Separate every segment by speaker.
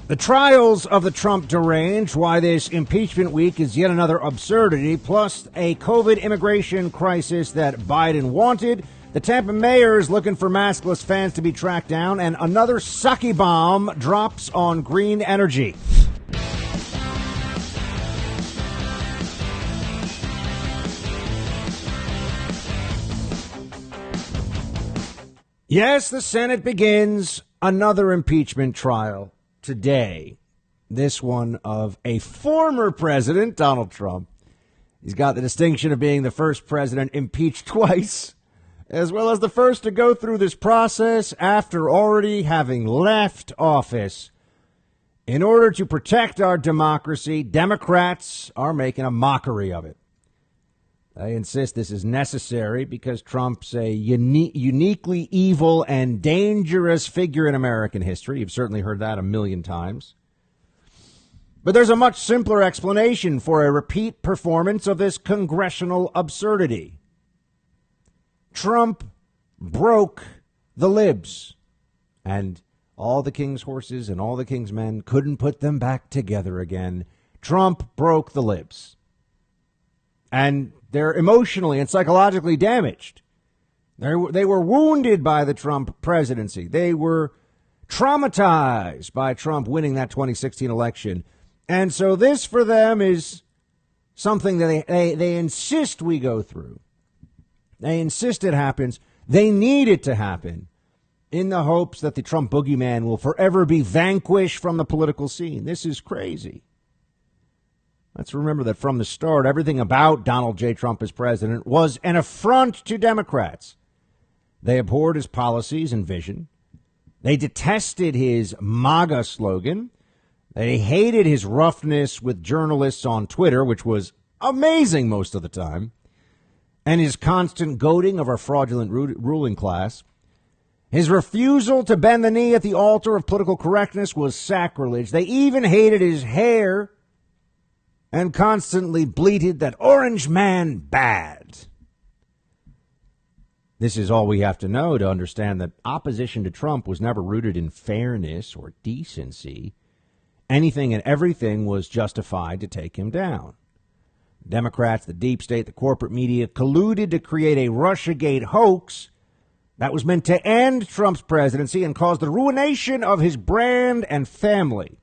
Speaker 1: The trials of the Trump deranged, why this impeachment week is yet another absurdity, plus a COVID immigration crisis that Biden wanted. The Tampa mayor is looking for maskless fans to be tracked down, and another Psaki bomb drops on green energy. Yes, the Senate begins another impeachment trial today. This one of a former president, Donald Trump. He's got the distinction of being the first president impeached twice, as well as the first to go through this process after already having left office. In order to protect our democracy, Democrats are making a mockery of it. They insist this is necessary because Trump's a uniquely evil and dangerous figure in American history. You've certainly heard that a million times. But there's a much simpler explanation for a repeat performance of this congressional absurdity. Trump broke the libs, and all the king's horses and all the king's men couldn't put them back together again. Trump broke the libs. And they're emotionally and psychologically damaged. They were wounded by the Trump presidency. They were traumatized by Trump winning that 2016 election. And so this for them is something that they insist we go through. They insist it happens. They need it to happen in the hopes that the Trump boogeyman will forever be vanquished from the political scene. This is crazy. Let's remember that from the start, everything about Donald J. Trump as president was an affront to Democrats. They abhorred his policies and vision. They detested his MAGA slogan. They hated his roughness with journalists on Twitter, which was amazing most of the time, and his constant goading of our fraudulent ruling class. His refusal to bend the knee at the altar of political correctness was sacrilege. They even hated his hair and constantly bleated that orange man bad. This is all we have to know to understand that opposition to Trump was never rooted in fairness or decency. Anything and everything was justified to take him down. Democrats, the deep state, the corporate media colluded to create a Russiagate hoax that was meant to end Trump's presidency and cause the ruination of his brand and family.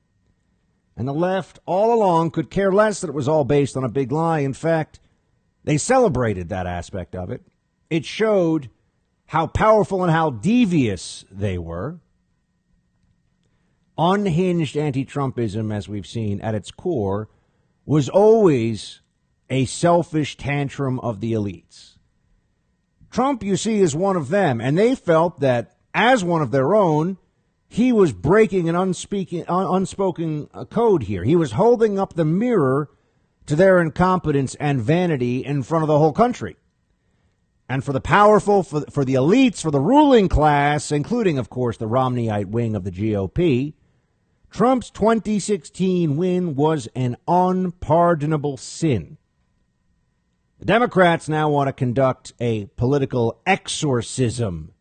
Speaker 1: And the left all along could care less that it was all based on a big lie. In fact, they celebrated that aspect of it. It showed how powerful and how devious they were. Unhinged anti-Trumpism, as we've seen at its core, was always a selfish tantrum of the elites. Trump, you see, is one of them, and they felt that as one of their own, he was breaking an unspoken code here. He was holding up the mirror to their incompetence and vanity in front of the whole country. And for the powerful, for the elites, for the ruling class, including, of course, the Romneyite wing of the GOP, Trump's 2016 win was an unpardonable sin. The Democrats now want to conduct a political exorcism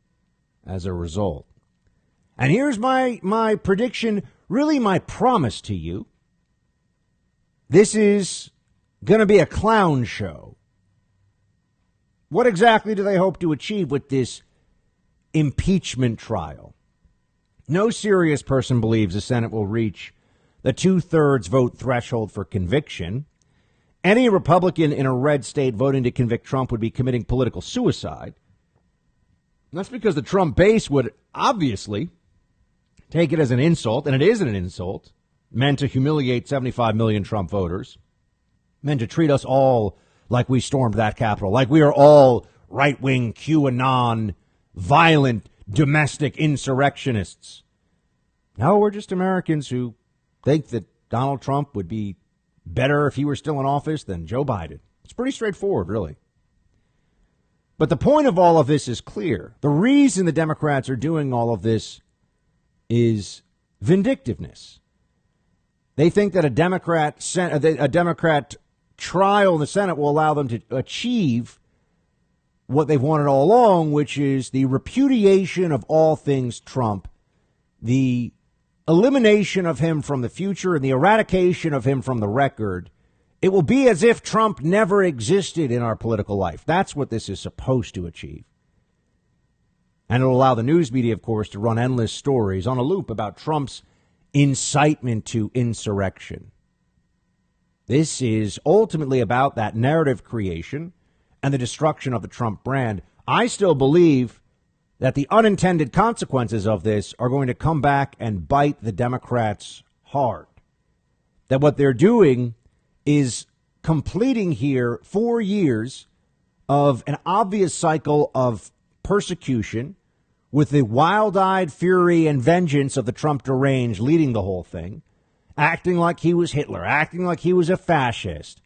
Speaker 1: as a result. And here's my prediction, really my promise to you. This is going to be a clown show. What exactly do they hope to achieve with this impeachment trial? No serious person believes the Senate will reach the 2/3 vote threshold for conviction. Any Republican in a red state voting to convict Trump would be committing political suicide. And that's because the Trump base would obviously take it as an insult, and it is an insult, meant to humiliate 75 million Trump voters, meant to treat us all like we stormed that Capitol, like we are all right-wing QAnon, violent, domestic insurrectionists. No, we're just Americans who think that Donald Trump would be better if he were still in office than Joe Biden. It's pretty straightforward, really. But the point of all of this is clear. The reason the Democrats are doing all of this is vindictiveness. They think that a Democrat trial in the Senate will allow them to achieve what they've wanted all along, which is the repudiation of all things Trump, the elimination of him from the future and the eradication of him from the record, it will be as if Trump never existed in our political life. That's what this is supposed to achieve. And it'll allow the news media, of course, to run endless stories on a loop about Trump's incitement to insurrection. This is ultimately about that narrative creation and the destruction of the Trump brand. I still believe that the unintended consequences of this are going to come back and bite the Democrats hard. That what they're doing is completing here 4 years of an obvious cycle of persecution, with the wild-eyed fury and vengeance of the Trump deranged leading the whole thing, acting like he was Hitler, acting like he was a fascist.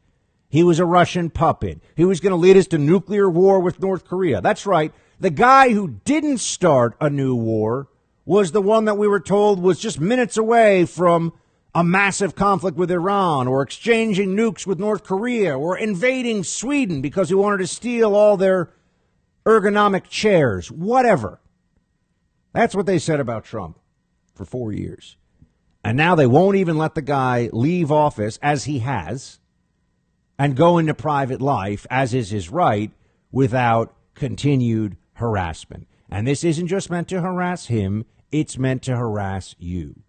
Speaker 1: He was a Russian puppet. He was going to lead us to nuclear war with North Korea. That's right. The guy who didn't start a new war was the one that we were told was just minutes away from a massive conflict with Iran, or exchanging nukes with North Korea, or invading Sweden because he wanted to steal all their ergonomic chairs, whatever. That's what they said about Trump for 4 years. And now they won't even let the guy leave office, as he has, and go into private life, as is his right, without continued harassment. And this isn't just meant to harass him, it's meant to harass you.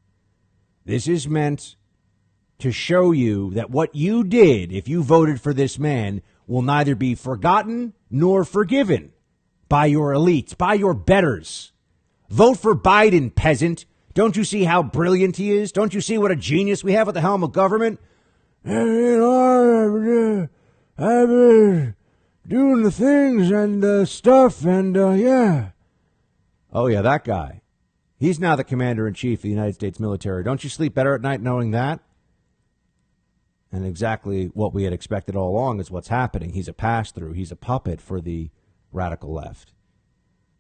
Speaker 1: This is meant to show you that what you did, if you voted for this man, will neither be forgotten nor forgiven by your elites, by your betters. Vote for Biden, peasant. Don't you see how brilliant he is? Don't you see what a genius we have at the helm of government? I've been doing the things and the stuff and, yeah. Oh, yeah, that guy. He's now the commander-in-chief of the United States military. Don't you sleep better at night knowing that? And exactly what we had expected all along is what's happening. He's a pass-through. He's a puppet for the radical left.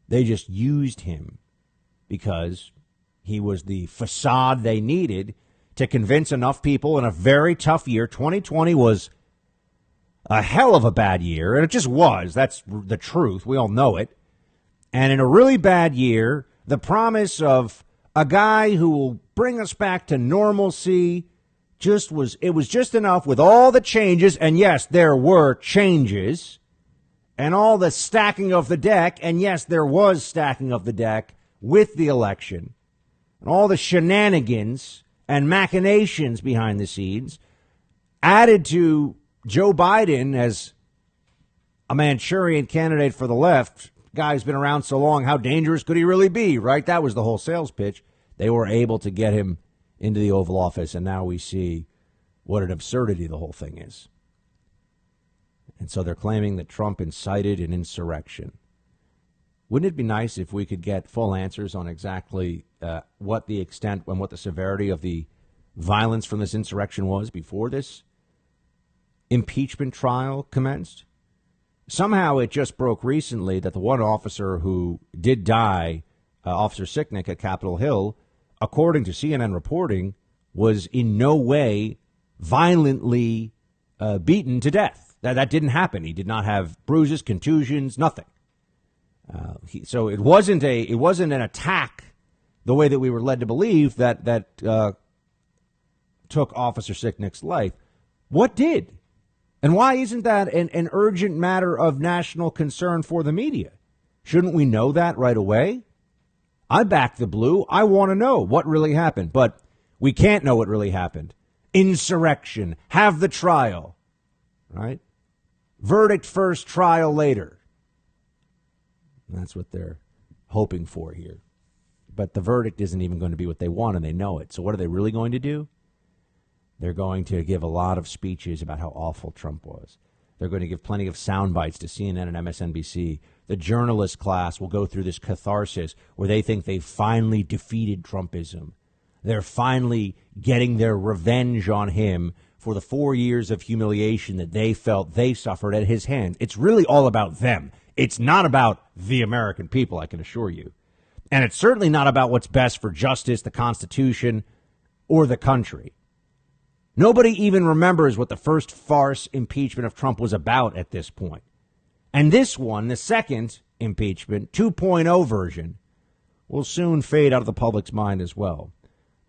Speaker 1: They just used him because he was the facade they needed to convince enough people in a very tough year. 2020 was a hell of a bad year, and it just was. That's the truth. We all know it. And in a really bad year, the promise of a guy who will bring us back to normalcy it was just enough with all the changes. And yes, there were changes and all the stacking of the deck. And yes, there was stacking of the deck with the election and all the shenanigans and machinations behind the scenes added to Joe Biden as a Manchurian candidate for the left. Guy's been around so long, how dangerous could he really be, right? That was the whole sales pitch. They were able to get him into the Oval Office, and now we see what an absurdity the whole thing is. And so they're claiming that Trump incited an insurrection. Wouldn't it be nice if we could get full answers on exactly what the extent and what the severity of the violence from this insurrection was before this impeachment trial commenced? Somehow it just broke recently that the one officer who did die, Officer Sicknick at Capitol Hill, according to CNN reporting, was in no way violently beaten to death. That didn't happen. He did not have bruises, contusions, nothing. So it wasn't an attack the way that we were led to believe that took Officer Sicknick's life. What did? And why isn't that an urgent matter of national concern for the media? Shouldn't we know that right away? I back the blue. I want to know what really happened. But we can't know what really happened. Insurrection. Have the trial. Right? Verdict first, trial later. That's what they're hoping for here. But the verdict isn't even going to be what they want, and they know it. So what are they really going to do? They're going to give a lot of speeches about how awful Trump was. They're going to give plenty of sound bites to CNN and MSNBC. The journalist class will go through this catharsis where they think they finally defeated Trumpism. They're finally getting their revenge on him for the 4 years of humiliation that they felt they suffered at his hands. It's really all about them. It's not about the American people, I can assure you. And it's certainly not about what's best for justice, the Constitution, or the country. Nobody even remembers what the first farce impeachment of Trump was about at this point. And this one, the second impeachment, 2.0 version, will soon fade out of the public's mind as well.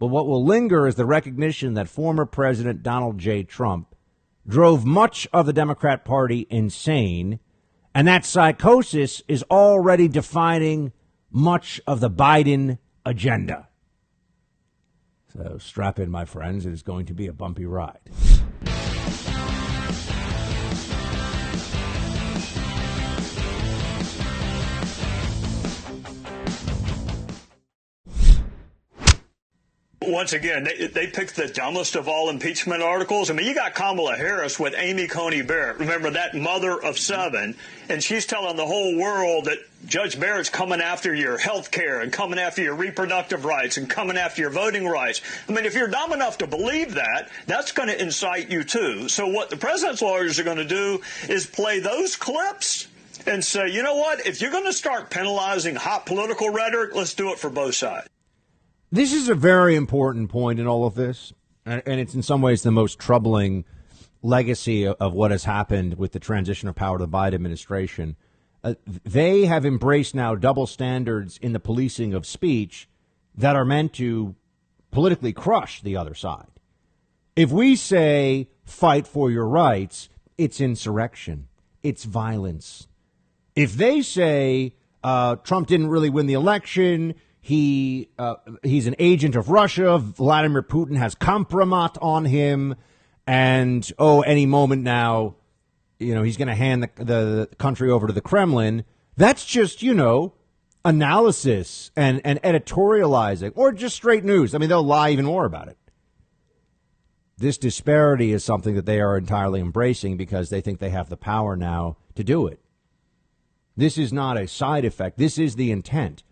Speaker 1: But what will linger is the recognition that former President Donald J. Trump drove much of the Democrat Party insane, and that psychosis is already defining much of the Biden agenda. So strap in, my friends. It is going to be a bumpy ride.
Speaker 2: Once again, they picked the dumbest of all impeachment articles. I mean, you got Kamala Harris with Amy Coney Barrett. Remember that mother of seven, and she's telling the whole world that Judge Barrett's coming after your health care and coming after your reproductive rights and coming after your voting rights. I mean, if you're dumb enough to believe that, that's going to incite you too. So what the president's lawyers are going to do is play those clips and say, you know what, if you're going to start penalizing hot political rhetoric, let's do it for both sides.
Speaker 1: This is a very important point in all of this, and it's in some ways the most troubling legacy of what has happened with the transition of power to the Biden administration. They have embraced now double standards in the policing of speech that are meant to politically crush the other side. If we say fight for your rights, it's insurrection, it's violence. If they say Trump didn't really win the election, he's an agent of Russia, Vladimir Putin has compromat on him, and any moment now, he's going to hand the country over to the Kremlin. That's just, analysis and editorializing, or just straight news. I mean, they'll lie even more about it. This disparity is something that they are entirely embracing because they think they have the power now to do it. This is not a side effect. This is the intent.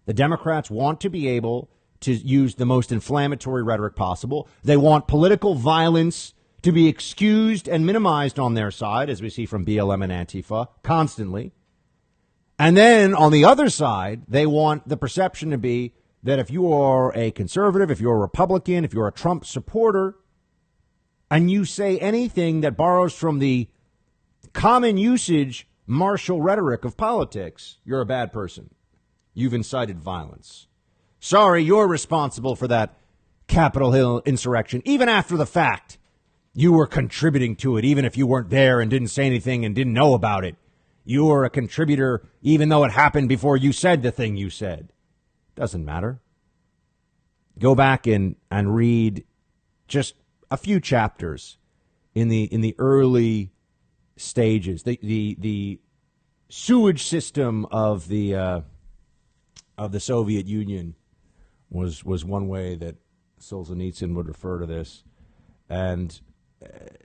Speaker 1: The Democrats want to be able to use the most inflammatory rhetoric possible. They want political violence to be excused and minimized on their side, as we see from BLM and Antifa constantly. And then on the other side, they want the perception to be that if you are a conservative, if you're a Republican, if you're a Trump supporter, and you say anything that borrows from the common usage martial rhetoric of politics, you're a bad person. You've incited violence. Sorry, you're responsible for that Capitol Hill insurrection. Even after the fact, you were contributing to it, even if you weren't there and didn't say anything and didn't know about it. You were a contributor, even though it happened before you said the thing you said. Doesn't matter. Go back and read just a few chapters in the early stages. The sewage system of the Soviet Union was one way that Solzhenitsyn would refer to this. And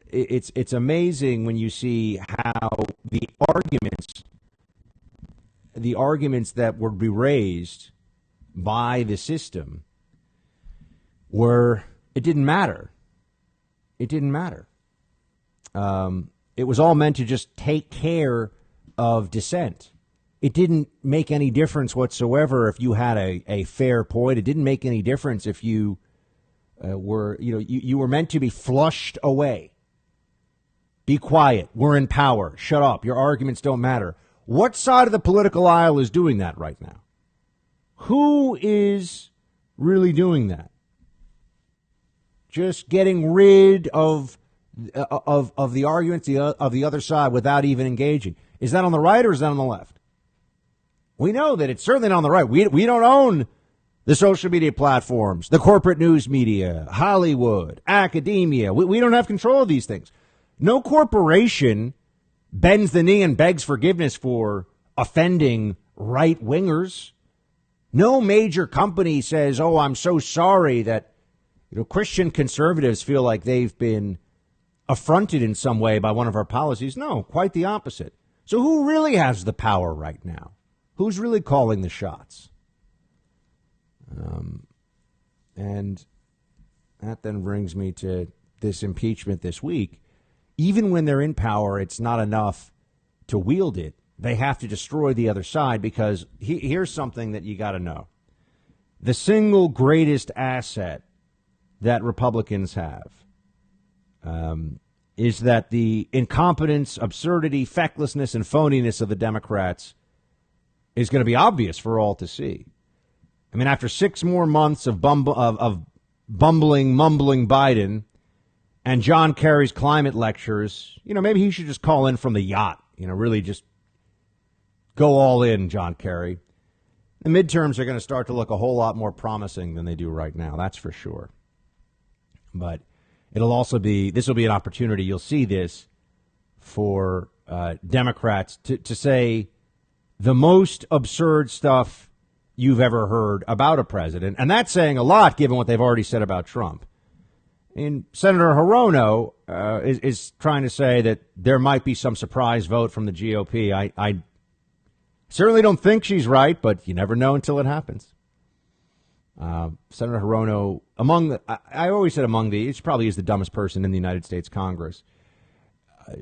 Speaker 1: it's amazing when you see how the arguments that would be raised by the system it didn't matter. It didn't matter. It was all meant to just take care of dissent. It didn't make any difference whatsoever if you had a fair point. It didn't make any difference if you you were meant to be flushed away. Be quiet. We're in power. Shut up. Your arguments don't matter. What side of the political aisle is doing that right now? Who is really doing that? Just getting rid of the arguments of the other side without even engaging. Is that on the right or is that on the left? We know that it's certainly not on the right. We don't own the social media platforms, the corporate news media, Hollywood, academia. We don't have control of these things. No corporation bends the knee and begs forgiveness for offending right-wingers. No major company says, oh, I'm so sorry that Christian conservatives feel like they've been affronted in some way by one of our policies. No, quite the opposite. So who really has the power right now? Who's really calling the shots? And that then brings me to this impeachment this week. Even when they're in power, it's not enough to wield it. They have to destroy the other side because here's something that you got to know. The single greatest asset that Republicans have is that the incompetence, absurdity, fecklessness, and phoniness of the Democrats is going to be obvious for all to see. I mean, after 6 more months of bumbling, mumbling Biden and John Kerry's climate lectures, maybe he should just call in from the yacht, really just go all in, John Kerry. The midterms are going to start to look a whole lot more promising than they do right now. That's for sure. But this will be an opportunity. You'll see this for Democrats to say the most absurd stuff you've ever heard about a president. And that's saying a lot given what they've already said about Trump. And Senator Hirono is trying to say that there might be some surprise vote from the GOP. I certainly don't think she's right, but you never know until it happens. Senator Hirono, I always said she probably is the dumbest person in the United States Congress.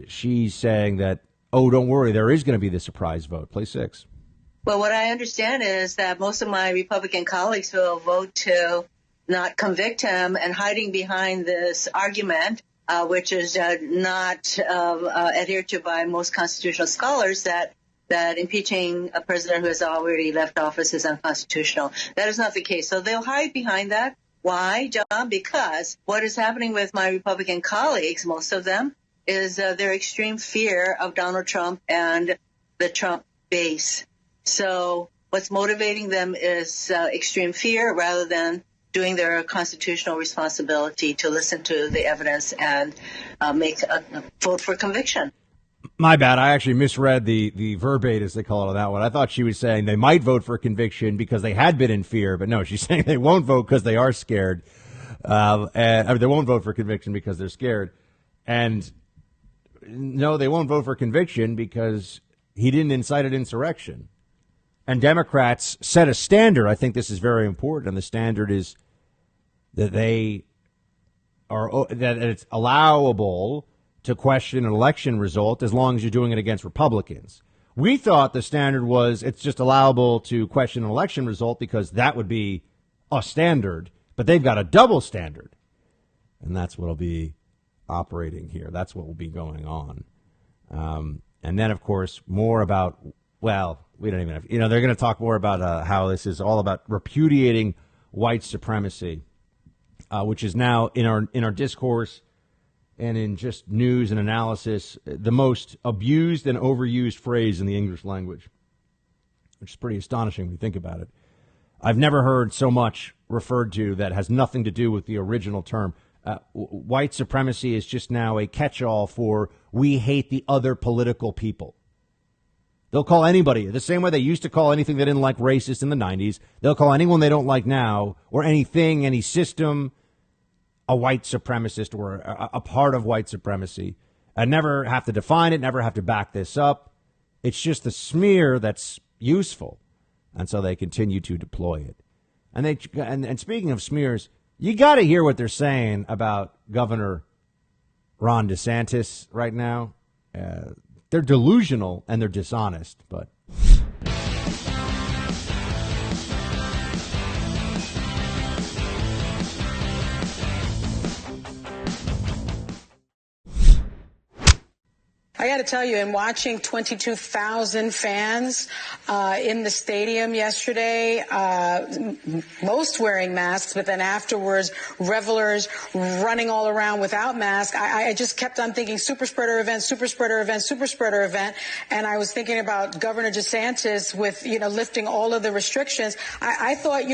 Speaker 1: She's saying that, don't worry, there is going to be the surprise vote. Play 6.
Speaker 3: Well, what I understand is that most of my Republican colleagues will vote to not convict him, and hiding behind this argument, which is not adhered to by most constitutional scholars, that impeaching a president who has already left office is unconstitutional. That is not the case. So they'll hide behind that. Why, John? Because what is happening with my Republican colleagues, most of them, is their extreme fear of Donald Trump and the Trump base. So what's motivating them is extreme fear rather than doing their constitutional responsibility to listen to the evidence and make a vote for conviction.
Speaker 1: My bad. I actually misread the verbate, as they call it, on that one. I thought she was saying they might vote for conviction because they had been in fear, but no, she's saying they won't vote because they are scared. And they won't vote for conviction because they're scared. And no, they won't vote for conviction because he didn't incite an insurrection. And Democrats set a standard. I think this is very important. And the standard is that that it's allowable to question an election result as long as you're doing it against Republicans. We thought the standard was it's just allowable to question an election result because that would be a standard, but they've got a double standard. And that's what will be operating here. That's what will be going on. And then, of course, more about, we don't even have, they're going to talk more about how this is all about repudiating white supremacy, which is now in our discourse and in just news and analysis, the most abused and overused phrase in the English language, which is pretty astonishing when you think about it. I've never heard so much referred to that has nothing to do with the original term. White supremacy is just now a catch-all for we hate the other political people. They'll call anybody, the same way they used to call anything they didn't like racist in the 90s. They'll call anyone they don't like now, or anything, any system, a white supremacist or a part of white supremacy. I never have to define it, never have to back this up. It's just a smear that's useful. And so they continue to deploy it. And speaking of smears, you got to hear what they're saying about Governor Ron DeSantis right now. They're delusional and they're dishonest, but...
Speaker 4: I got to tell you, in watching 22,000 fans in the stadium yesterday, most wearing masks, but then afterwards, revelers running all around without masks, I just kept on thinking super spreader event, super spreader event, super spreader event. And I was thinking about Governor DeSantis with, lifting all of the restrictions. I thought,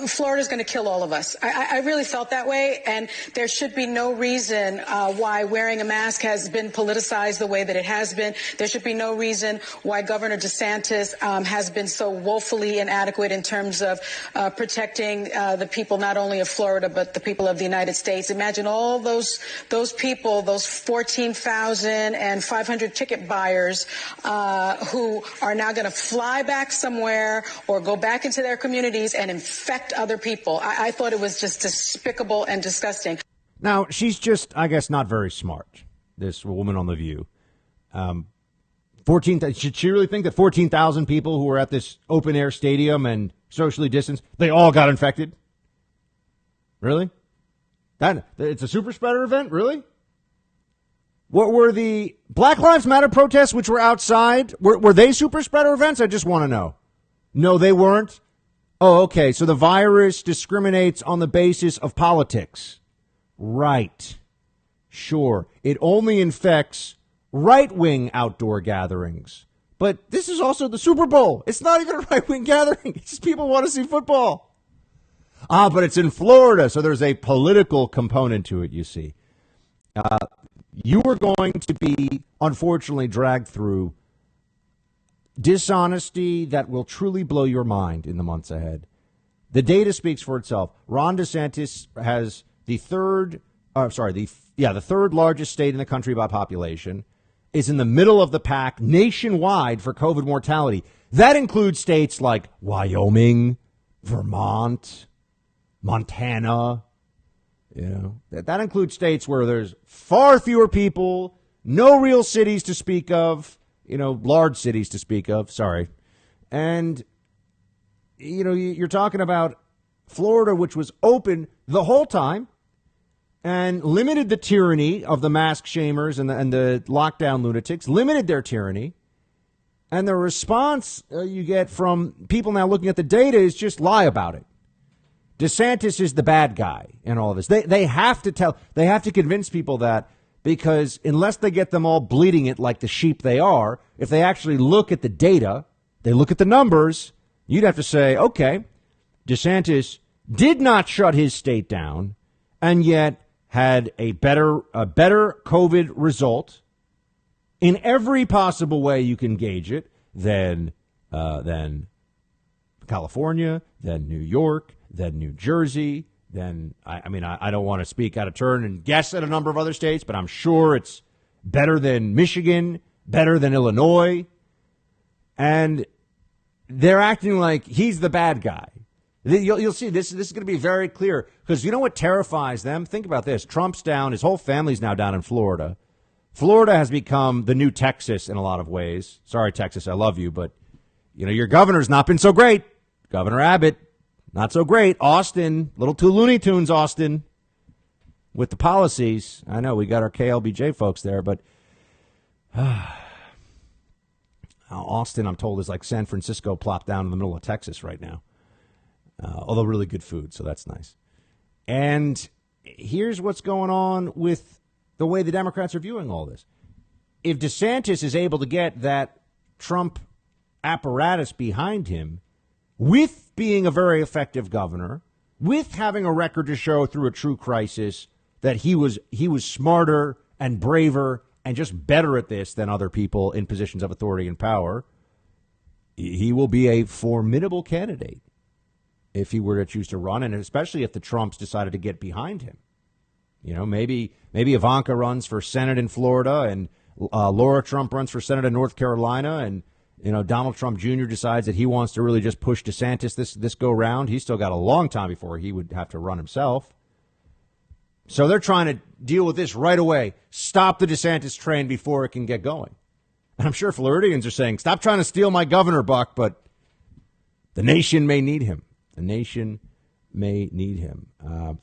Speaker 4: Florida's going to kill all of us. I really felt that way. And there should be no reason why wearing a mask has been politicized the way that it has been. There should be no reason why Governor DeSantis has been so woefully inadequate in terms of protecting the people not only of Florida but the people of the United States. Imagine all those people, those 14,500 ticket buyers who are now going to fly back somewhere or go back into their communities and infect other people. I thought it was just despicable and disgusting.
Speaker 1: Now, she's just, I guess, not very smart, this woman on The View. 14. Should she really think that 14,000 people who were at this open air stadium and socially distanced, they all got infected? Really? It's a super spreader event? Really? What were the Black Lives Matter protests, which were outside? Were they super spreader events? I just want to know. No, they weren't. Oh, okay. So the virus discriminates on the basis of politics. Right. Sure. It only infects right-wing outdoor gatherings. But this is also the Super Bowl. It's not even a right-wing gathering. It's just people want to see football. But it's in Florida, so there's a political component to it, you see. You are going to be, unfortunately, dragged through dishonesty that will truly blow your mind in the months ahead. The data speaks for itself. Ron DeSantis has the third largest state in the country by population, is in the middle of the pack nationwide for COVID mortality. That includes states like Wyoming, Vermont, Montana. That includes states where there's far fewer people, no real cities to speak of, large cities to speak of. Sorry. And, you're talking about Florida, which was open the whole time and limited the tyranny of the mask shamers and the lockdown lunatics, limited their tyranny. And the response you get from people now looking at the data is just lie about it. DeSantis is the bad guy in all of this. They have to convince people that, because unless they get them all bleeding it like the sheep they are, if they actually look at the data, they look at the numbers, you'd have to say, okay, DeSantis did not shut his state down and yet had a better COVID result in every possible way you can gauge it than California, than New York, than New Jersey, then I don't want to speak out of turn and guess at a number of other states, but I'm sure it's better than Michigan, better than Illinois. And they're acting like he's the bad guy. You'll see this is going to be very clear, because you know what terrifies them? Think about this. Trump's down. His whole family's now down in Florida. Florida has become the new Texas in a lot of ways. Sorry, Texas, I love you, but your governor's not been so great. Governor Abbott, not so great. Austin, little too Looney Tunes, Austin, with the policies. I know we got our KLBJ folks there, but Austin, I'm told, is like San Francisco plopped down in the middle of Texas right now. Although really good food, so that's nice. And here's what's going on with the way the Democrats are viewing all this. If DeSantis is able to get that Trump apparatus behind him, with being a very effective governor, with having a record to show through a true crisis that he was smarter and braver and just better at this than other people in positions of authority and power, he will be a formidable candidate if he were to choose to run, and especially if the Trumps decided to get behind him. Maybe Ivanka runs for Senate in Florida, and Laura Trump runs for Senate in North Carolina, and Donald Trump Jr. decides that he wants to really just push DeSantis this go round. He's still got a long time before he would have to run himself. So they're trying to deal with this right away. Stop the DeSantis train before it can get going. And I'm sure Floridians are saying, stop trying to steal my governor, Buck, but the nation may need him. The nation may need him.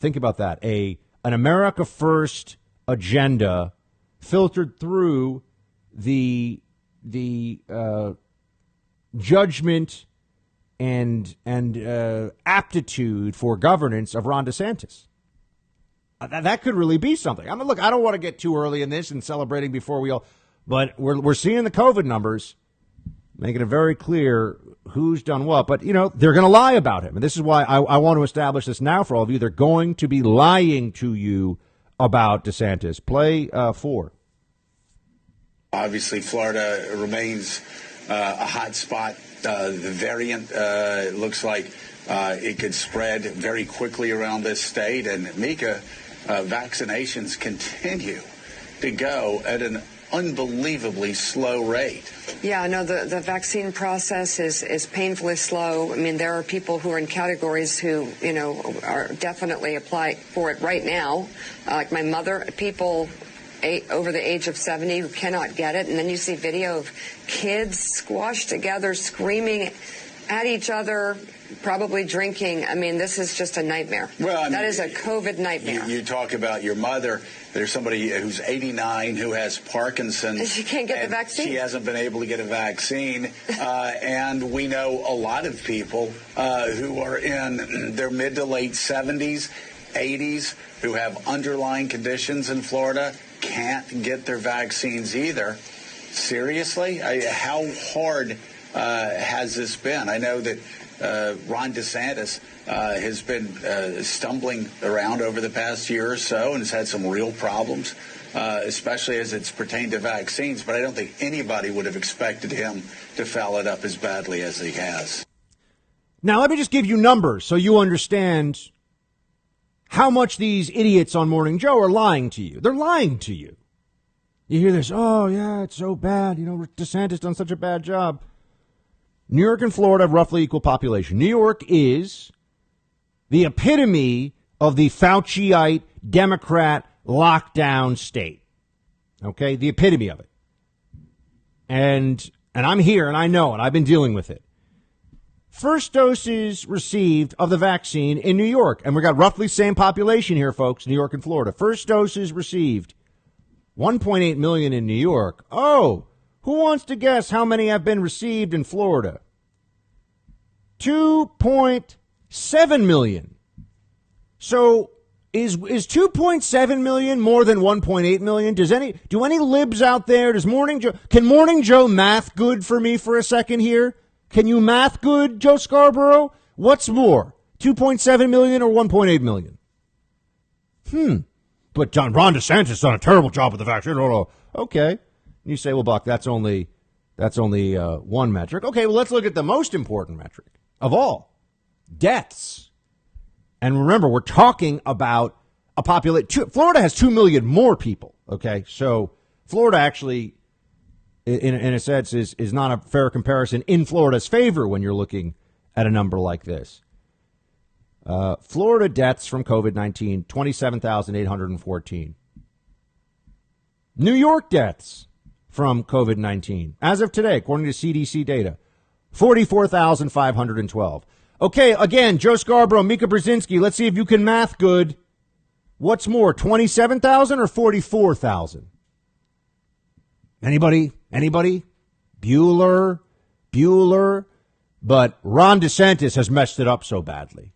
Speaker 1: Think about that. An America First agenda filtered through the judgment and aptitude for governance of Ron DeSantis. That could really be something. I mean, look, I don't want to get too early in this and celebrating before we all, but we're seeing the COVID numbers making it very clear who's done what. But, they're going to lie about him. And this is why I want to establish this now for all of you. They're going to be lying to you about DeSantis. Play 4.
Speaker 5: Obviously, Florida remains a hot spot. The variant looks like it could spread very quickly around this state. And, Mika, vaccinations continue to go at an unbelievably slow rate.
Speaker 6: Yeah, no, the vaccine process is painfully slow. I mean, there are people who are in categories who, are definitely applying for it right now. Like my mother, people over the age of 70 who cannot get it. And then you see video of kids squashed together, screaming at each other, probably drinking. I mean, this is just a nightmare.
Speaker 5: Well, I mean,
Speaker 6: that is a COVID nightmare.
Speaker 5: You talk about your mother. There's somebody who's 89 who has Parkinson's.
Speaker 6: And she can't get the vaccine.
Speaker 5: She hasn't been able to get a vaccine. And we know a lot of people who are in their mid to late 70s, 80s, who have underlying conditions in Florida, can't get their vaccines either. Seriously? How hard has this been? I know that Ron DeSantis has been stumbling around over the past year or so and has had some real problems, especially as it's pertained to vaccines. But I don't think anybody would have expected him to foul it up as badly as he has.
Speaker 1: Now, let me just give you numbers so you understand how much these idiots on Morning Joe are lying to you. They're lying to you. You hear this, oh, yeah, it's so bad. You know, DeSantis done such a bad job. New York and Florida have roughly equal population. New York is the epitome of the Fauciite Democrat lockdown state. Okay, the epitome of it. And I'm here, and I know, and I've been dealing with it. First doses received of the vaccine in New York, and we got roughly same population here, folks, New York and Florida. First doses received, 1.8 million in New York. Oh, who wants to guess how many have been received in Florida? 2.7 million. So is 2.7 million more than 1.8 million? Do any libs out there, can Morning Joe math good for me for a second here? Can you math good, Joe Scarborough? What's more, 2.7 million or 1.8 million? But Ron DeSantis done a terrible job with the vaccine. Oh, okay. You say, well, Buck, that's only one metric. Okay, well, let's look at the most important metric of all, deaths. And remember, we're talking about a population. Florida has 2 million more people. Okay, so Florida actually, in a sense, is not a fair comparison in Florida's favor when you're looking at a number like this. Florida deaths from COVID-19, 27,814. New York deaths from COVID-19, as of today, according to CDC data, 44,512. Okay, again, Joe Scarborough, Mika Brzezinski, let's see if you can math good. What's more, 27,000 or 44,000? Anybody? Bueller? But Ron DeSantis has messed it up so badly.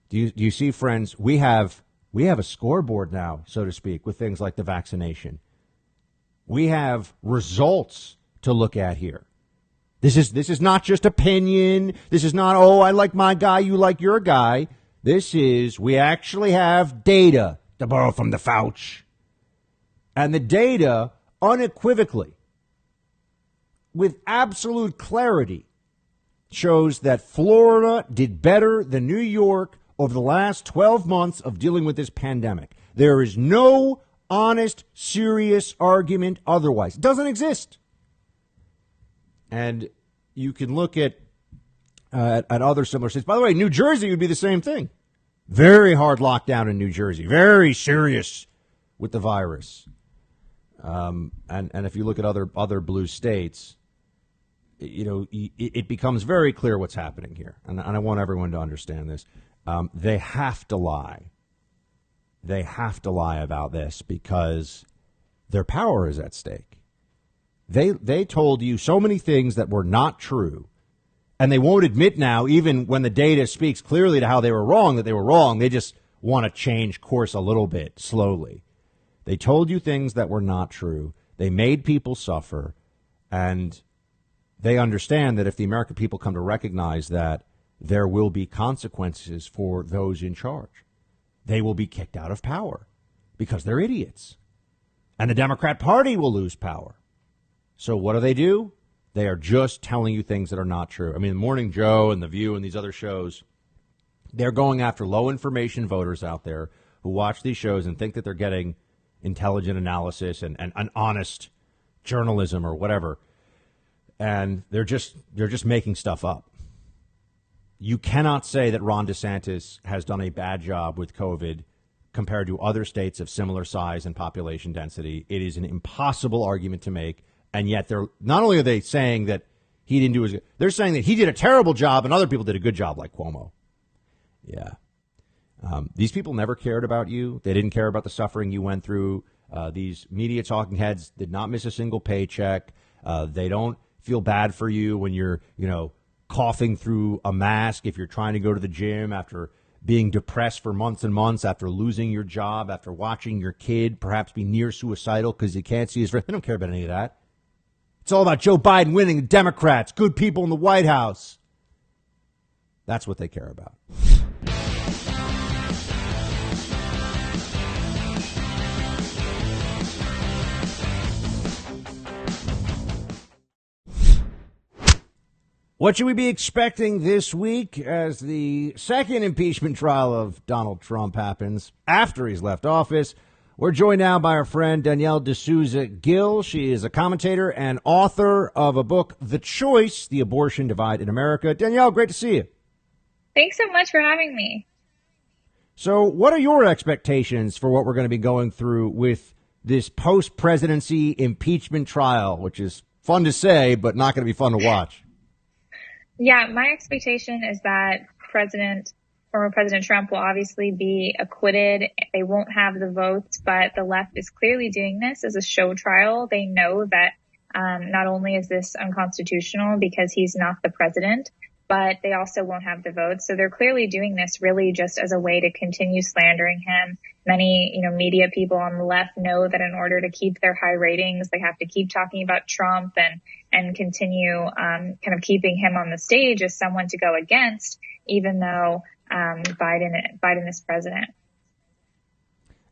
Speaker 1: Do you see, friends? We have a scoreboard now, so to speak, with things like the vaccination. We have results to look at here. This is not just opinion. This is not, oh, I like my guy, you like your guy. We actually have data, to borrow from the Fauci. And the data unequivocally, with absolute clarity, shows that Florida did better than New York over the last 12 months of dealing with this pandemic. There is no honest, serious argument otherwise. It doesn't exist. And you can look at other similar states. By the way, New Jersey would be the same thing. Very hard lockdown in New Jersey. Very serious with the virus. And if you look at other blue states, you know, it becomes very clear what's happening here. And I want everyone to understand this. They have to lie. They have to lie about this because their power is at stake. They told you so many things that were not true, and they won't admit now, even when the data speaks clearly to how they were wrong, that they were wrong. They just want to change course a little bit slowly. They told you things that were not true. They made people suffer, and they understand that if the American people come to recognize that there will be consequences for those in charge, they will be kicked out of power because they're idiots. And the Democrat Party will lose power. So what do? They are just telling you things that are not true. I mean, Morning Joe and The View and these other shows, they're going after low information voters out there who watch these shows and think that they're getting intelligent analysis and honest journalism or whatever. And they're just making stuff up. You cannot say that Ron DeSantis has done a bad job with COVID compared to other states of similar size and population density. It is an impossible argument to make. And yet not only are they saying that he didn't do as good. They're saying that he did a terrible job and other people did a good job, like Cuomo. Yeah. These people never cared about you. They didn't care about the suffering you went through. These media talking heads did not miss a single paycheck. They don't feel bad for you when you're, coughing through a mask, if you're trying to go to the gym after being depressed for months and months, after losing your job, after watching your kid perhaps be near suicidal because you can't see his friend. They don't care about any of that. It's all about Joe Biden winning, the Democrats, good people in the White House. That's what they care about. What should we be expecting this week as the second impeachment trial of Donald Trump happens after he's left office? We're joined now by our friend Danielle D'Souza Gill. She is a commentator and author of a book, The Choice, The Abortion Divide in America. Danielle, great to see you.
Speaker 7: Thanks so much for having me.
Speaker 1: So what are your expectations for what we're going to be going through with this post-presidency impeachment trial, which is fun to say, but not going to be fun to watch?
Speaker 7: Yeah, my expectation is that former President Trump will obviously be acquitted. They won't have the votes, but the left is clearly doing this as a show trial. They know that not only is this unconstitutional because he's not the president, but they also won't have the votes. So they're clearly doing this really just as a way to continue slandering him. Many, media people on the left know that in order to keep their high ratings, they have to keep talking about Trump and continue kind of keeping him on the stage as someone to go against, even though Biden is president.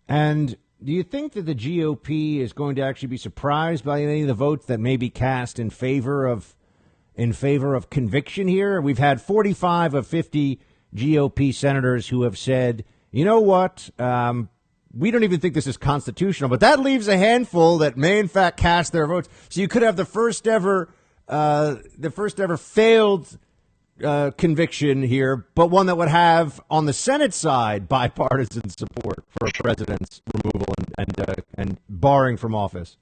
Speaker 1: And do you think that the GOP is going to actually be surprised by any of the votes that may be cast in favor of conviction here? We've had 45 of 50 GOP senators who have said, you know what, we don't even think this is constitutional, but that leaves a handful that may in fact cast their votes. So you could have the first ever failed conviction here, but one that would have on the Senate side bipartisan support for a president's removal and barring from office.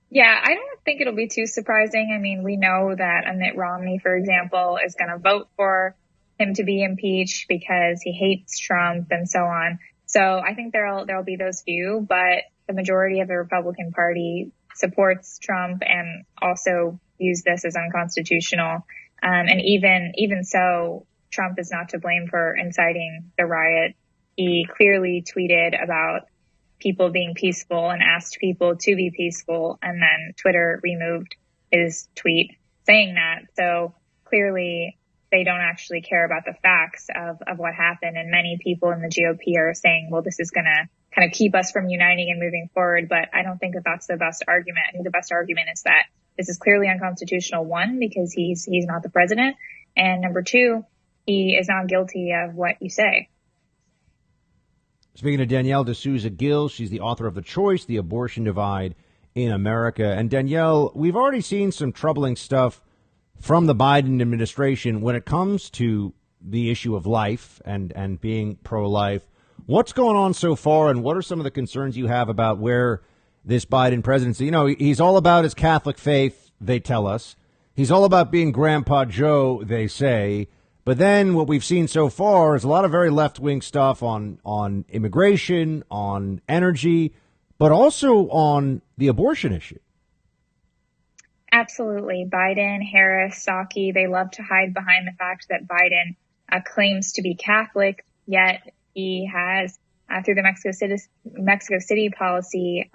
Speaker 7: Yeah, I don't think it'll be too surprising. I mean, we know that Mitt Romney, for example, is going to vote for him to be impeached because he hates Trump and so on. So I think there'll be those few, but the majority of the Republican Party supports Trump and also views this as unconstitutional. And even so, Trump is not to blame for inciting the riot. He clearly tweeted about people being peaceful and asked people to be peaceful, and then Twitter removed his tweet saying that. So clearly they don't actually care about the facts of what happened. And many people in the GOP are saying, well, this is going to kind of keep us from uniting and moving forward. But I don't think that that's the best argument. I think the best argument is that this is clearly unconstitutional, one, because he's not the president, and number two, he is not guilty of what you say.
Speaker 1: Speaking of Danielle D'Souza Gill, she's the author of The Choice, The Abortion Divide in America. And Danielle, we've already seen some troubling stuff from the Biden administration when it comes to the issue of life and being pro-life. What's going on so far, and what are some of the concerns you have about where this Biden presidency, he's all about his Catholic faith, they tell us. He's all about being Grandpa Joe, they say. But then what we've seen so far is a lot of very left-wing stuff on immigration, on energy, but also on the abortion issue.
Speaker 7: Absolutely. Biden, Harris, Psaki, they love to hide behind the fact that Biden claims to be Catholic, yet he has, through the Mexico City policy,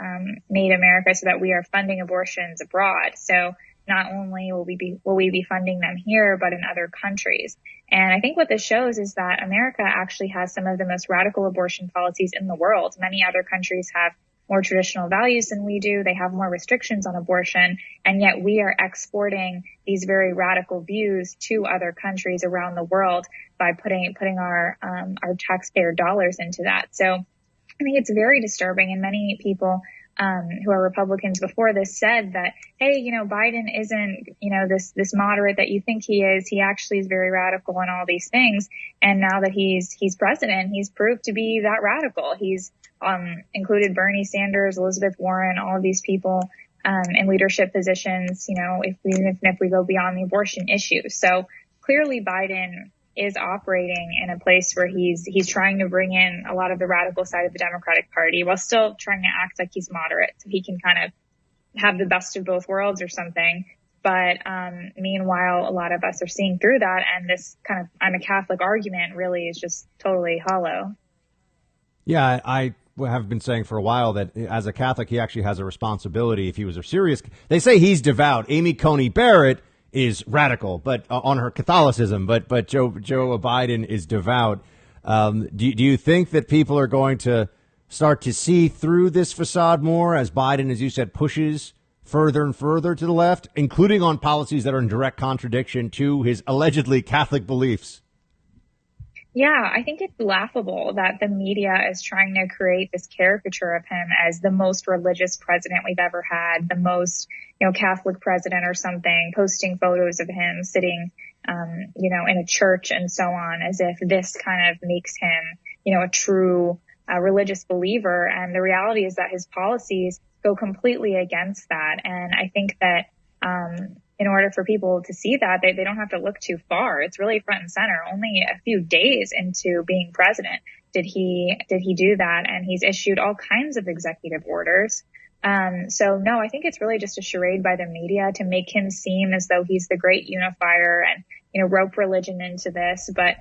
Speaker 7: made America so that we are funding abortions abroad. So not only will we be funding them here, but in other countries. And I think what this shows is that America actually has some of the most radical abortion policies in the world. Many other countries have more traditional values than we do. They have more restrictions on abortion, and yet we are exporting these very radical views to other countries around the world by putting our taxpayer dollars into that. So I think it's very disturbing, and many people who are Republicans before this said that, hey, Biden isn't, this moderate that you think he is. He actually is very radical in all these things. And now that he's president, he's proved to be that radical. He's included Bernie Sanders, Elizabeth Warren, all of these people in leadership positions, even if we go beyond the abortion issue. So clearly Biden is operating in a place where he's trying to bring in a lot of the radical side of the Democratic Party while still trying to act like he's moderate, so he can kind of have the best of both worlds or something. But meanwhile, a lot of us are seeing through that, and this kind of I'm a Catholic argument really is just totally hollow.
Speaker 1: Yeah, I have been saying for a while that as a Catholic, he actually has a responsibility if he was a serious. They say he's devout. Amy Coney Barrett is radical, but on her Catholicism, but Joe Biden is devout. Do you think that people are going to start to see through this facade more as Biden, as you said, pushes further and further to the left, including on policies that are in direct contradiction to his allegedly Catholic beliefs?
Speaker 7: Yeah, I think it's laughable that the media is trying to create this caricature of him as the most religious president we've ever had, the most, Catholic president or something, posting photos of him sitting, in a church and so on, as if this kind of makes him, a true religious believer. And the reality is that his policies go completely against that. And I think that, in order for people to see that, they don't have to look too far. It's really front and center. Only a few days into being president did he do that, and he's issued all kinds of executive orders. So no, I think it's really just a charade by the media to make him seem as though he's the great unifier and rope religion into this. But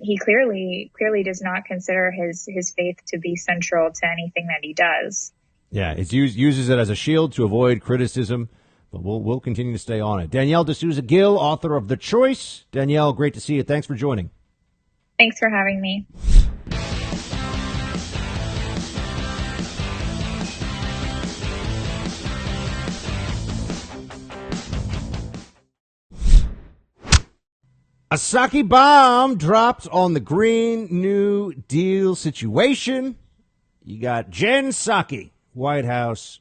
Speaker 7: he clearly does not consider his faith to be central to anything that he does.
Speaker 1: Yeah, it uses it as a shield to avoid criticism. But we'll continue to stay on it. Danielle D'Souza Gill, author of The Choice. Danielle, great to see you. Thanks for joining.
Speaker 7: Thanks for having me.
Speaker 1: A Psaki bomb dropped on the Green New Deal situation. You got Jen Psaki, White House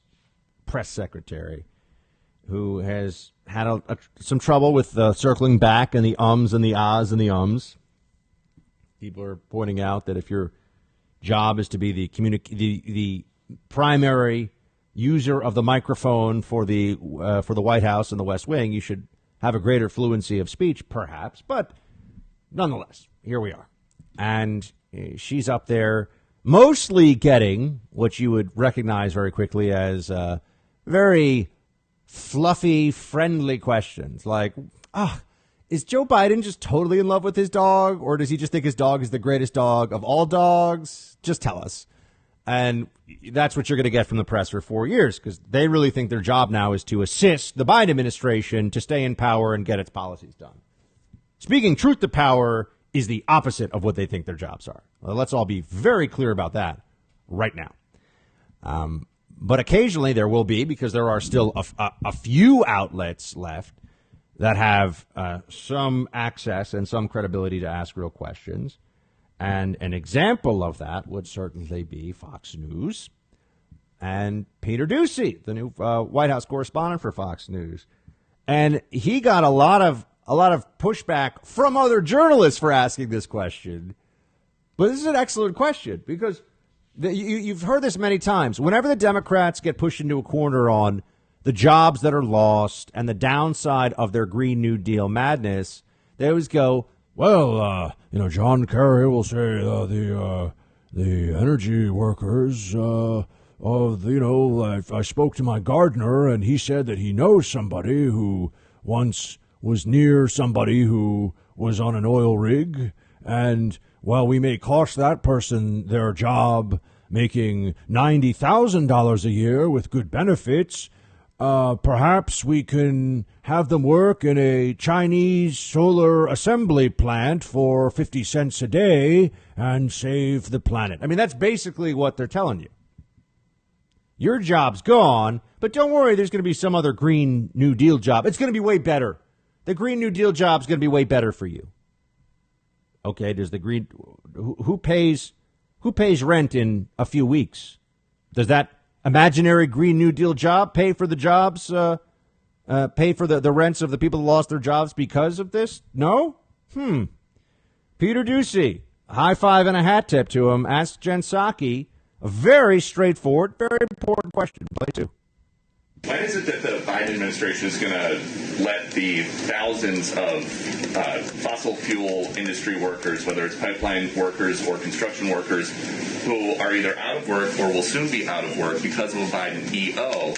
Speaker 1: press secretary, who has had some trouble with circling back and the ums and the ahs and the ums. People are pointing out that if your job is to be the primary user of the microphone for the White House and the West Wing, you should have a greater fluency of speech, perhaps. But nonetheless, here we are. And she's up there mostly getting what you would recognize very quickly as very fluffy, friendly questions like, is Joe Biden just totally in love with his dog, or does he just think his dog is the greatest dog of all dogs? Just tell us. And that's what you're going to get from the press for 4 years, because they really think their job now is to assist the Biden administration to stay in power and get its policies done. Speaking truth to power is the opposite of what they think their jobs are. Well, let's all be very clear about that right now. But occasionally there will be, because there are still a few outlets left that have some access and some credibility to ask real questions. And an example of that would certainly be Fox News and Peter Doocy, the new White House correspondent for Fox News. And he got a lot of pushback from other journalists for asking this question. But this is an excellent question, because you've heard this many times. Whenever the Democrats get pushed into a corner on the jobs that are lost and the downside of their Green New Deal madness, they always go, well, John Kerry will say the energy workers, I spoke to my gardener and he said that he knows somebody who once was near somebody who was on an oil rig, and while we may cost that person their job making $90,000 a year with good benefits, perhaps we can have them work in a Chinese solar assembly plant for 50 cents a day and save the planet. I mean, that's basically what they're telling you. Your job's gone, but don't worry, there's going to be some other Green New Deal job. It's going to be way better. The Green New Deal job's going to be way better for you. Okay, does the Green who pays rent in a few weeks? Does that imaginary Green New Deal job pay for the jobs, pay for the rents of the people who lost their jobs because of this? No? Peter Doocy, a high five and a hat tip to him, asked Jen Psaki a very straightforward, very important question. Play two.
Speaker 8: When is it that the Biden administration is going to let the thousands of fossil fuel industry workers, whether it's pipeline workers or construction workers, who are either out of work or will soon be out of work because of a Biden EO,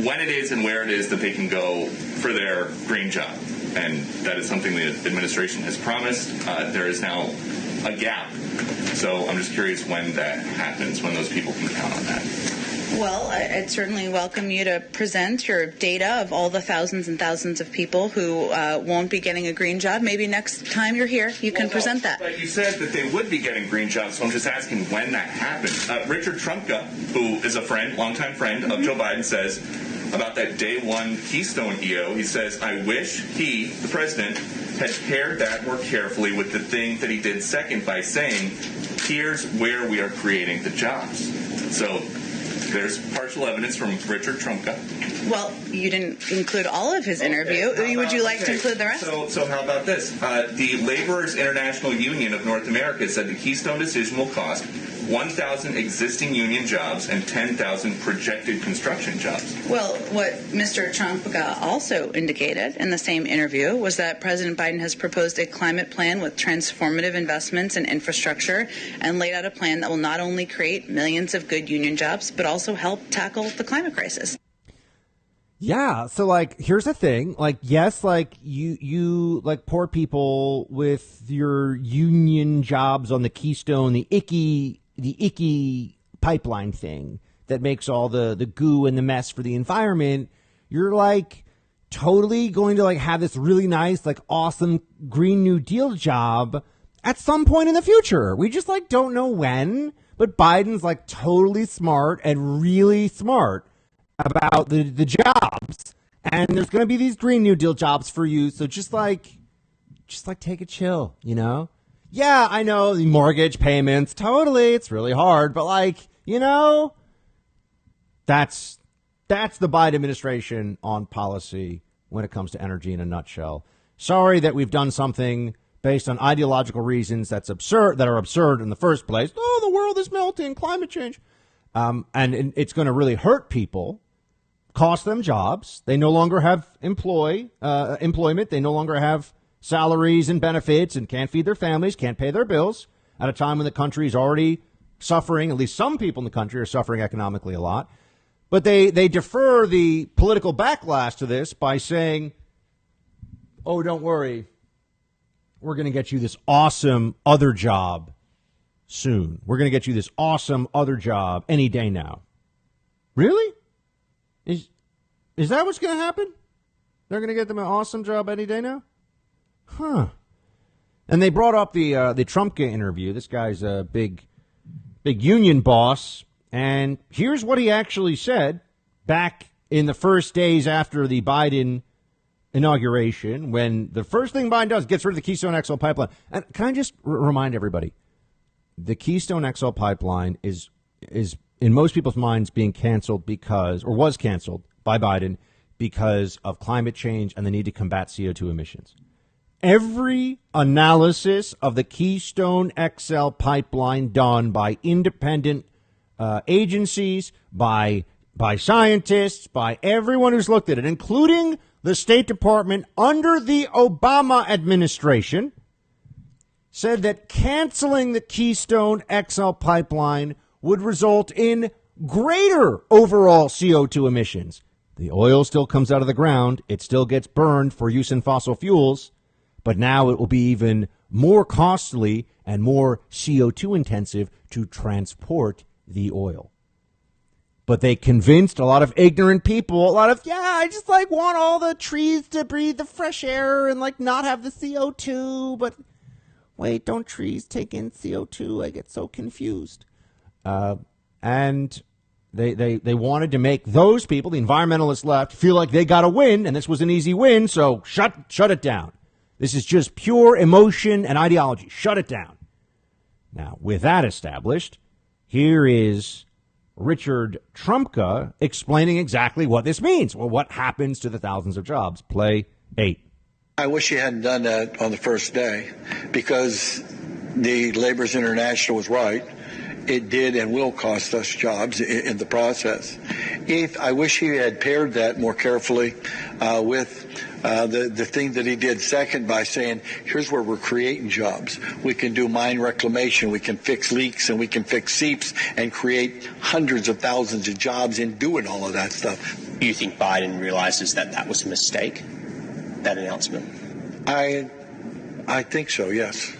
Speaker 8: when it is and where it is that they can go for their green job? And that is something the administration has promised. There is now a gap. So I'm just curious when that happens, when those people can count on that.
Speaker 9: Well, I'd certainly welcome you to present your data of all the thousands and thousands of people who won't be getting a green job. Maybe next time you're here, you can present that.
Speaker 8: But you said that they would be getting green jobs, so I'm just asking when that happens. Richard Trumka, who is a friend, longtime friend of Joe Biden, says about that day one Keystone EO, he says, I wish he, the president, had paired that more carefully with the thing that he did second by saying, here's where we are creating the jobs. So there's partial evidence from Richard Trumka.
Speaker 9: Well, you didn't include all of his interview. Would you like to include the rest?
Speaker 8: So how about this? The Laborers International Union of North America said the Keystone decision will cost 1,000 existing union jobs and 10,000 projected construction jobs.
Speaker 9: Well, what Mr. Trump also indicated in the same interview was that President Biden has proposed a climate plan with transformative investments in infrastructure and laid out a plan that will not only create millions of good union jobs, but also help tackle the climate crisis.
Speaker 1: Yeah. So, here's the thing. Yes, you poor people with your union jobs on the Keystone, the icky pipeline thing that makes all the goo and the mess for the environment. You're totally going to have this really nice, awesome Green New Deal job at some point in the future. We just don't know when, but Biden's totally smart and really smart about the jobs, and there's going to be these Green New Deal jobs for you. So just take a chill, Yeah, I know the mortgage payments, totally. It's really hard, but that's the Biden administration on policy when it comes to energy in a nutshell. Sorry that we've done something based on ideological reasons that are absurd in the first place. Oh, the world is melting, climate change. And it's going to really hurt people, cost them jobs. They no longer have employment. They no longer have salaries and benefits and can't feed their families, can't pay their bills at a time when the country is already suffering. At least some people in the country are suffering economically a lot. But they defer the political backlash to this by saying, oh, don't worry, we're going to get you this awesome other job soon. We're going to get you this awesome other job any day now. Really? Is that what's going to happen? They're going to get them an awesome job any day now? Huh. And they brought up the Trumka interview. This guy's a big union boss. And here's what he actually said back in the first days after the Biden inauguration, when the first thing Biden does, gets rid of the Keystone XL pipeline. And can I just remind everybody, the Keystone XL pipeline is in most people's minds being canceled was canceled by Biden because of climate change and the need to combat CO2 emissions. Every analysis of the Keystone XL pipeline done by independent agencies, by scientists, by everyone who's looked at it, including the State Department under the Obama administration, said that canceling the Keystone XL pipeline would result in greater overall CO2 emissions. The oil still comes out of the ground. It still gets burned for use in fossil fuels. But now it will be even more costly and more CO2 intensive to transport the oil. But they convinced a lot of ignorant people, I just want all the trees to breathe the fresh air and not have the CO2. But wait, don't trees take in CO2? I get so confused. And they wanted to make those people, the environmentalist left, feel like they got a win, and this was an easy win, so shut it down. This is just pure emotion and ideology. Shut it down. Now, with that established, here is Richard Trumka explaining exactly what this means. Well, what happens to the thousands of jobs? Play 8.
Speaker 10: I wish you hadn't done that on the first day, because the Laborers International was right. It did and will cost us jobs in the process. I wish he had paired that more carefully with the thing that he did second by saying, here's where we're creating jobs. We can do mine reclamation, we can fix leaks, and we can fix seeps and create hundreds of thousands of jobs in doing all of that stuff.
Speaker 11: You think Biden realizes that that was a mistake, that announcement?
Speaker 10: I think so, yes.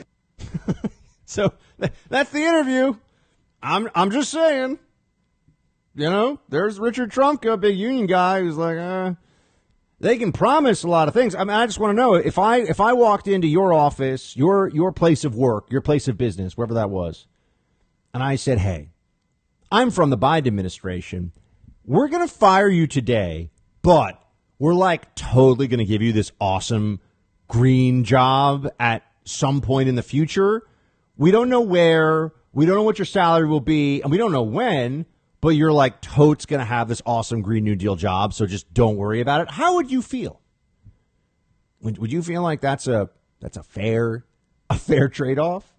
Speaker 1: So that's the interview. I'm just saying, there's Richard Trumka, a big union guy, who's like, they can promise a lot of things. I mean, I just want to know if I walked into your office, your place of work, your place of business, wherever that was, and I said, hey, I'm from the Biden administration. We're going to fire you today, but we're like totally going to give you this awesome green job at some point in the future. We don't know where, we don't know what your salary will be, and we don't know when, but you're like totes going to have this awesome Green New Deal job, so just don't worry about it. How would you feel? Would you feel like that's a fair trade-off?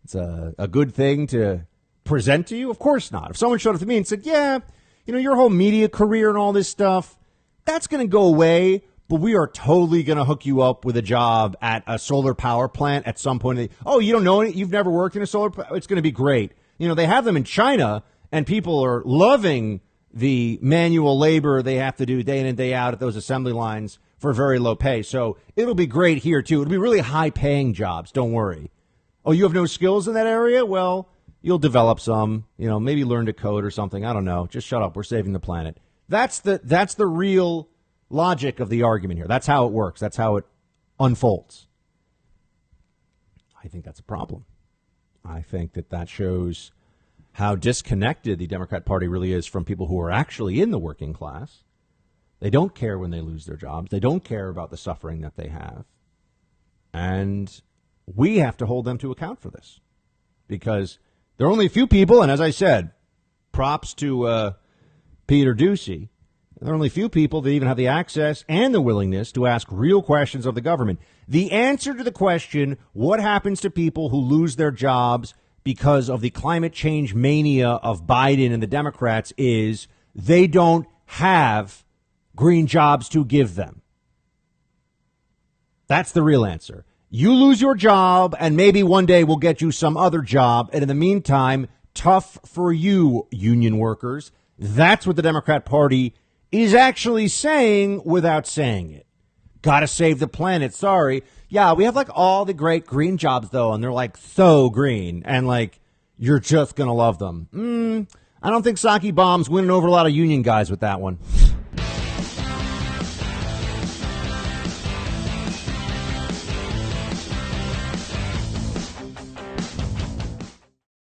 Speaker 1: It's a good thing to present to you? Of course not. If someone showed up to me and said, yeah, your whole media career and all this stuff, that's going to go away, but we are totally going to hook you up with a job at a solar power plant at some point. Oh, you don't know it? You've never worked in a solar plant? It's going to be great. They have them in China, and people are loving the manual labor they have to do day in and day out at those assembly lines for very low pay. So it'll be great here, too. It'll be really high-paying jobs. Don't worry. Oh, you have no skills in that area? Well, you'll develop some, maybe learn to code or something. I don't know. Just shut up. We're saving the planet. That's the real logic of the argument here. That's how it works. That's how it unfolds. I think that's a problem. I think that shows how disconnected the Democrat Party really is from people who are actually in the working class. They don't care when they lose their jobs. They don't care about the suffering that they have. And we have to hold them to account for this because there are only a few people. And as I said, props to Peter Doocy. There are only a few people that even have the access and the willingness to ask real questions of the government. The answer to the question, what happens to people who lose their jobs because of the climate change mania of Biden and the Democrats, is they don't have green jobs to give them. That's the real answer. You lose your job, and maybe one day we'll get you some other job. And in the meantime, tough for you, union workers. That's what the Democrat Party is actually saying without saying it. Got to save the planet. Sorry. Yeah, we have like all the great green jobs, though, and they're like so green. And like, you're just going to love them. I don't think Psaki bomb's winning over a lot of union guys with that one.